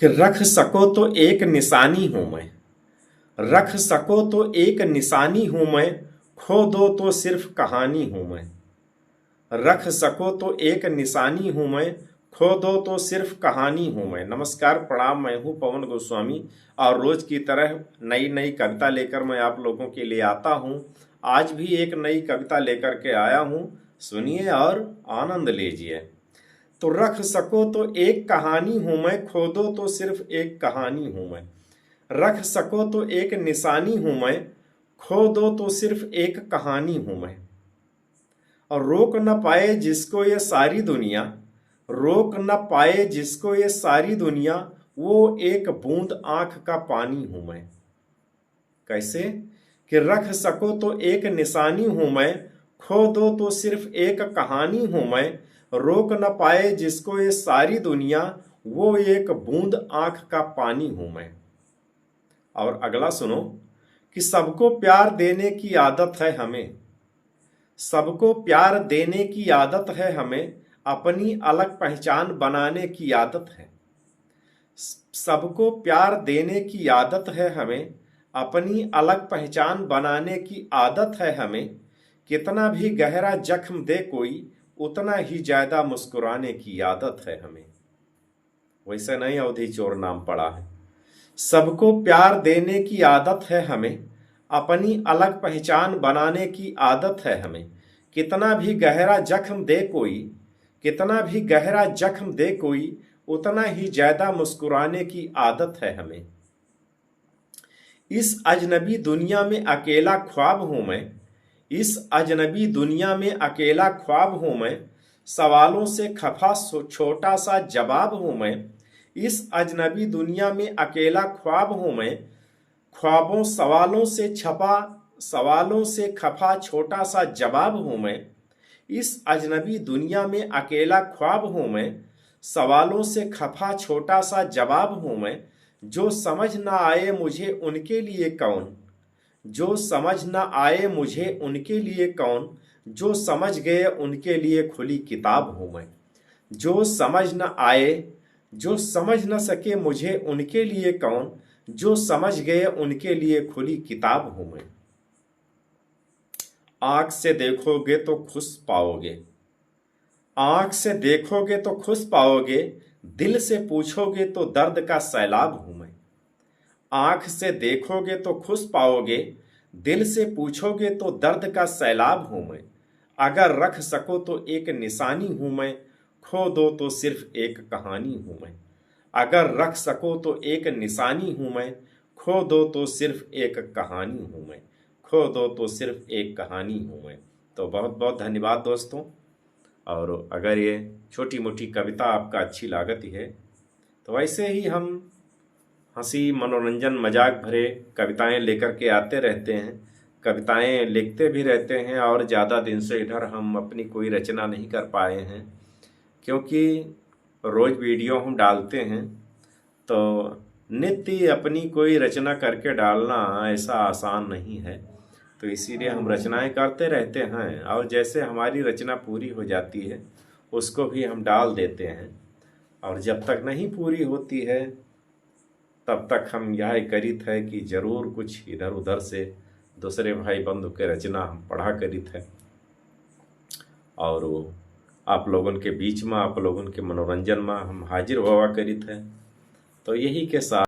कि रख सको तो एक निशानी हूं मैं, रख सको तो एक निशानी हूं मैं, खो दो तो सिर्फ कहानी हूं मैं। रख सको तो एक निशानी हूं मैं, खो दो तो सिर्फ कहानी हूं मैं। नमस्कार, प्रणाम, मैं हूं पवन गोस्वामी और रोज की तरह नई नई कविता लेकर मैं आप लोगों के लिए आता हूं। आज भी एक नई कविता लेकर के आया हूं, सुनिए और आनंद लीजिए। तो रख सको तो एक कहानी हूं मैं, खो दो तो सिर्फ एक कहानी हूं मैं। रख सको तो एक निशानी हूं मैं, खो दो तो सिर्फ एक कहानी हूं मैं। और रोक न पाए जिसको ये सारी दुनिया, रोक न पाए जिसको ये सारी दुनिया, वो एक बूंद आंख का पानी हूं मैं। कैसे? कि रख सको तो एक निशानी हूं मैं, खो दो तो सिर्फ एक कहानी हूं मैं। रोक न पाए जिसको ये सारी दुनिया, वो एक बूंद आंख का पानी हूं मैं। और अगला सुनो कि सबको प्यार देने की आदत है हमें, सबको प्यार देने की आदत है हमें, अपनी अलग पहचान बनाने की आदत है। सबको प्यार देने की आदत है हमें, अपनी अलग पहचान बनाने की आदत है हमें। कितना भी गहरा जख्म दे कोई, उतना ही ज्यादा मुस्कुराने की आदत है हमें। वैसे नहीं, अवधि चोर नाम पड़ा है। सबको प्यार देने की आदत है हमें, अपनी अलग पहचान बनाने की आदत है हमें। कितना भी गहरा जख्म दे कोई, कितना भी गहरा जख्म दे कोई, उतना ही ज्यादा मुस्कुराने की आदत है हमें। इस अजनबी दुनिया में अकेला ख्वाब हूं मैं, इस अजनबी दुनिया में अकेला ख्वाब हूं मैं। सवालों से खफा छोटा सा जवाब हूं मैं। इस अजनबी दुनिया में अकेला ख्वाब हूं मैं। ख्वाबों सवालों से छपा, सवालों से खफा छोटा सा जवाब हूं मैं। इस अजनबी दुनिया में अकेला ख्वाब हूं मैं। सवालों से खफा छोटा सा जवाब हूं मैं। जो समझ ना आए मुझे उनके लिए कौन, जो समझ ना आए मुझे उनके लिए कौन, जो समझ गए उनके लिए खुली किताब हूं मैं। जो समझ न आए, जो समझ न सके मुझे उनके लिए कौन, जो समझ गए उनके लिए खुली किताब हूं मैं। आंख से देखोगे तो खुश पाओगे, आंख से देखोगे तो खुश पाओगे, दिल से पूछोगे तो दर्द का सैलाब हूं मैं। आंख से देखोगे तो खुश पाओगे, दिल से पूछोगे तो दर्द का सैलाब हूं मैं। अगर रख सको तो एक निशानी हूं मैं, खो दो तो सिर्फ एक कहानी हूं मैं। अगर रख सको तो एक निशानी हूं मैं, खो दो तो सिर्फ एक कहानी हूं मैं। खो दो तो सिर्फ एक कहानी हूं मैं। तो बहुत बहुत धन्यवाद दोस्तों। और अगर ये छोटी मोटी कविता आपका अच्छी लागती है तो वैसे ही हम हंसी मनोरंजन मजाक भरे कविताएं लेकर के आते रहते हैं, कविताएं लिखते भी रहते हैं। और ज़्यादा दिन से इधर हम अपनी कोई रचना नहीं कर पाए हैं, क्योंकि रोज़ वीडियो हम डालते हैं तो नित्य अपनी कोई रचना करके डालना ऐसा आसान नहीं है। तो इसीलिए हम रचनाएं करते रहते हैं और जैसे हमारी रचना पूरी हो जाती है उसको भी हम डाल देते हैं। और जब तक नहीं पूरी होती है तब तक हम यह करित है कि जरूर कुछ इधर उधर से दूसरे भाई बंधु के रचना हम पढ़ा करित है और वो आप लोगों के बीच में, आप लोगों के मनोरंजन में हम हाजिर हुआ करित है। तो यही के साथ